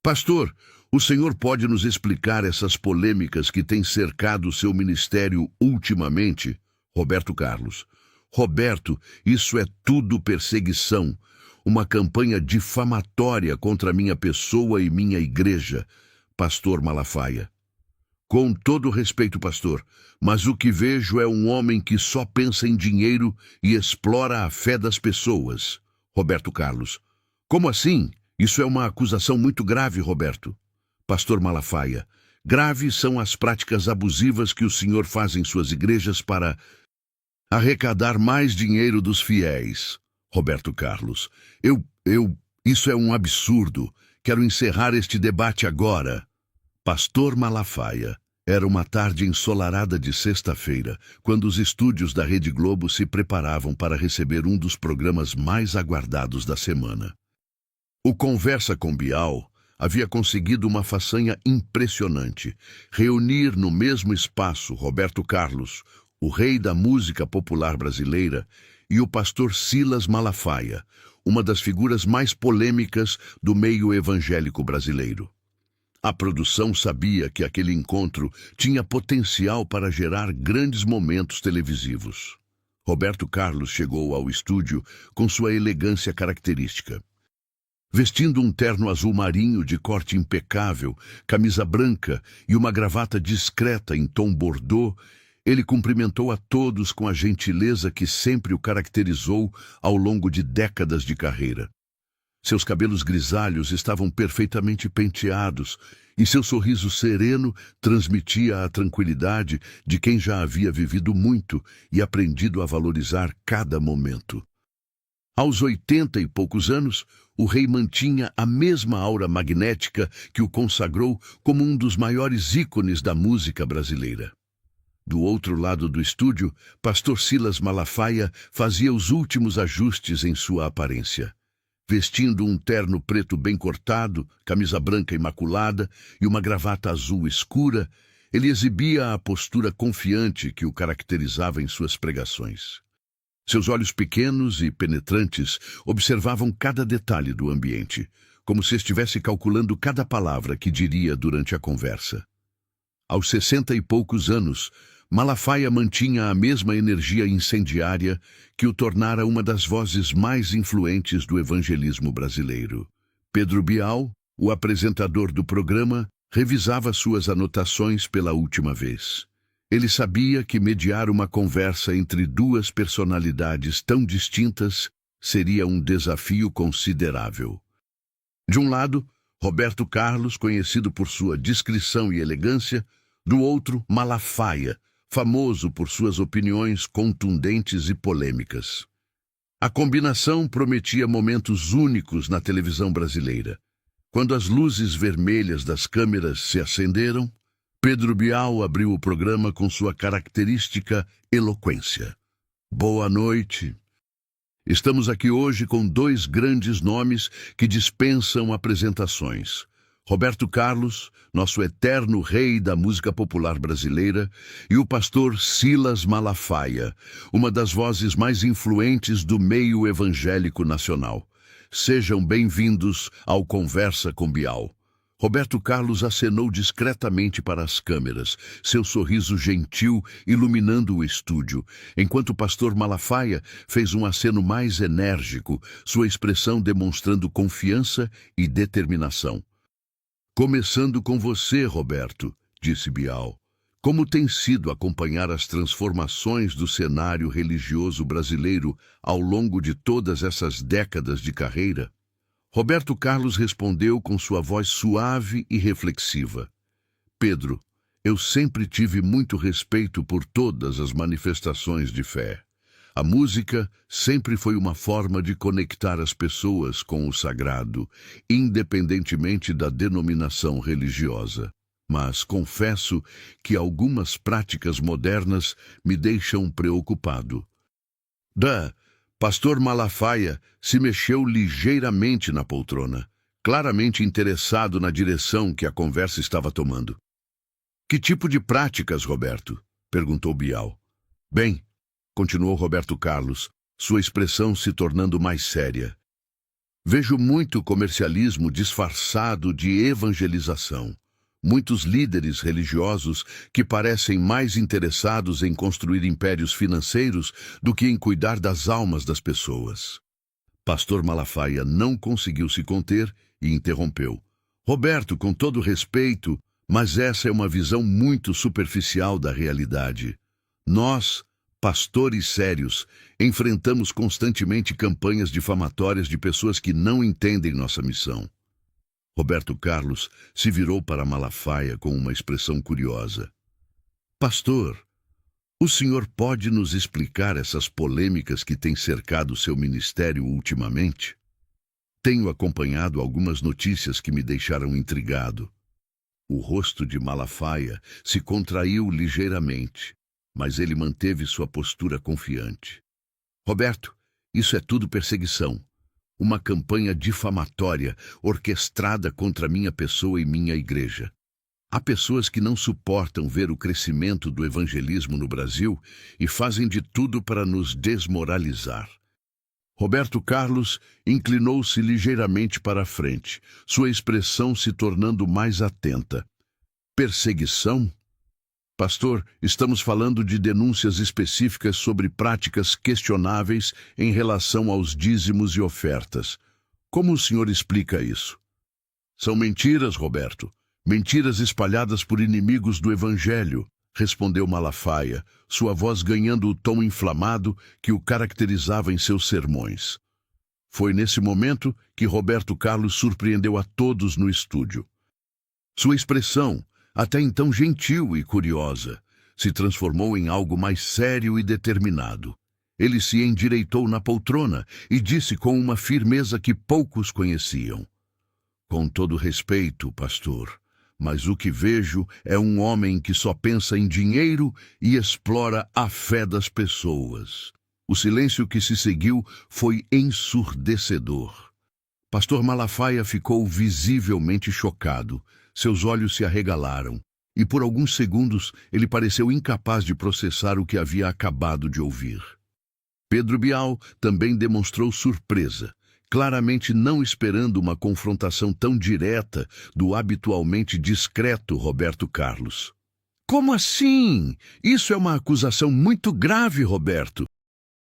Pastor, o senhor pode nos explicar essas polêmicas que têm cercado o seu ministério ultimamente? Roberto Carlos. Roberto, isso é tudo perseguição. Uma campanha difamatória contra minha pessoa e minha igreja. Pastor Malafaia. Com todo respeito, pastor, mas o que vejo é um homem que só pensa em dinheiro e explora a fé das pessoas. Roberto Carlos. Como assim? Isso é uma acusação muito grave, Roberto. Pastor Malafaia. Graves são as práticas abusivas que o senhor faz em suas igrejas para arrecadar mais dinheiro dos fiéis. Roberto Carlos. Isso é um absurdo. Quero encerrar este debate agora. Pastor Malafaia. Era uma tarde ensolarada de sexta-feira, quando os estúdios da Rede Globo se preparavam para receber um dos programas mais aguardados da semana. O Conversa com Bial havia conseguido uma façanha impressionante: reunir no mesmo espaço Roberto Carlos, o rei da música popular brasileira, e o pastor Silas Malafaia, uma das figuras mais polêmicas do meio evangélico brasileiro. A produção sabia que aquele encontro tinha potencial para gerar grandes momentos televisivos. Roberto Carlos chegou ao estúdio com sua elegância característica. Vestindo um terno azul marinho de corte impecável, camisa branca e uma gravata discreta em tom bordô, ele cumprimentou a todos com a gentileza que sempre o caracterizou ao longo de décadas de carreira. Seus cabelos grisalhos estavam perfeitamente penteados e seu sorriso sereno transmitia a tranquilidade de quem já havia vivido muito e aprendido a valorizar cada momento. Aos 80 e poucos anos, o rei mantinha a mesma aura magnética que o consagrou como um dos maiores ícones da música brasileira. Do outro lado do estúdio, pastor Silas Malafaia fazia os últimos ajustes em sua aparência. Vestindo um terno preto bem cortado, camisa branca imaculada e uma gravata azul escura, ele exibia a postura confiante que o caracterizava em suas pregações. Seus olhos pequenos e penetrantes observavam cada detalhe do ambiente, como se estivesse calculando cada palavra que diria durante a conversa. Aos 60 e poucos anos, Malafaia mantinha a mesma energia incendiária que o tornara uma das vozes mais influentes do evangelismo brasileiro. Pedro Bial, o apresentador do programa, revisava suas anotações pela última vez. Ele sabia que mediar uma conversa entre duas personalidades tão distintas seria um desafio considerável. De um lado, Roberto Carlos, conhecido por sua discrição e elegância; do outro, Malafaia, famoso por suas opiniões contundentes e polêmicas. A combinação prometia momentos únicos na televisão brasileira. Quando as luzes vermelhas das câmeras se acenderam, Pedro Bial abriu o programa com sua característica eloquência. Boa noite. Estamos aqui hoje com dois grandes nomes que dispensam apresentações: Roberto Carlos, nosso eterno rei da música popular brasileira, e o pastor Silas Malafaia, uma das vozes mais influentes do meio evangélico nacional. Sejam bem-vindos ao Conversa com Bial. Roberto Carlos acenou discretamente para as câmeras, seu sorriso gentil iluminando o estúdio, enquanto o pastor Malafaia fez um aceno mais enérgico, sua expressão demonstrando confiança e determinação. Começando com você, Roberto, disse Bial. Como tem sido acompanhar as transformações do cenário religioso brasileiro ao longo de todas essas décadas de carreira? Roberto Carlos respondeu com sua voz suave e reflexiva. Pedro, eu sempre tive muito respeito por todas as manifestações de fé. A música sempre foi uma forma de conectar as pessoas com o sagrado, independentemente da denominação religiosa. Mas confesso que algumas práticas modernas me deixam preocupado. Pastor Malafaia se mexeu ligeiramente na poltrona, claramente interessado na direção que a conversa estava tomando. Que tipo de práticas, Roberto? Perguntou Bial. Bem, continuou Roberto Carlos, sua expressão se tornando mais séria. Vejo muito comercialismo disfarçado de evangelização. Muitos líderes religiosos que parecem mais interessados em construir impérios financeiros do que em cuidar das almas das pessoas. Pastor Malafaia não conseguiu se conter e interrompeu. Roberto, com todo respeito, mas essa é uma visão muito superficial da realidade. Nós, pastores sérios, enfrentamos constantemente campanhas difamatórias de pessoas que não entendem nossa missão. Roberto Carlos se virou para Malafaia com uma expressão curiosa. Pastor, o senhor pode nos explicar essas polêmicas que têm cercado seu ministério ultimamente? Tenho acompanhado algumas notícias que me deixaram intrigado. O rosto de Malafaia se contraiu ligeiramente, mas ele manteve sua postura confiante. Roberto, isso é tudo perseguição. Uma campanha difamatória orquestrada contra minha pessoa e minha igreja. Há pessoas que não suportam ver o crescimento do evangelismo no Brasil e fazem de tudo para nos desmoralizar. Roberto Carlos inclinou-se ligeiramente para a frente, sua expressão se tornando mais atenta. Perseguição? Pastor, estamos falando de denúncias específicas sobre práticas questionáveis em relação aos dízimos e ofertas. Como o senhor explica isso? São mentiras, Roberto. Mentiras espalhadas por inimigos do Evangelho, respondeu Malafaia, sua voz ganhando o tom inflamado que o caracterizava em seus sermões. Foi nesse momento que Roberto Carlos surpreendeu a todos no estúdio. Sua expressão, até então gentil e curiosa, se transformou em algo mais sério e determinado. Ele se endireitou na poltrona e disse com uma firmeza que poucos conheciam. Com todo respeito, pastor, mas o que vejo é um homem que só pensa em dinheiro e explora a fé das pessoas. O silêncio que se seguiu foi ensurdecedor. Pastor Malafaia ficou visivelmente chocado. Seus olhos se arregalaram, e por alguns segundos ele pareceu incapaz de processar o que havia acabado de ouvir. Pedro Bial também demonstrou surpresa, claramente não esperando uma confrontação tão direta do habitualmente discreto Roberto Carlos. Como assim? Isso é uma acusação muito grave, Roberto.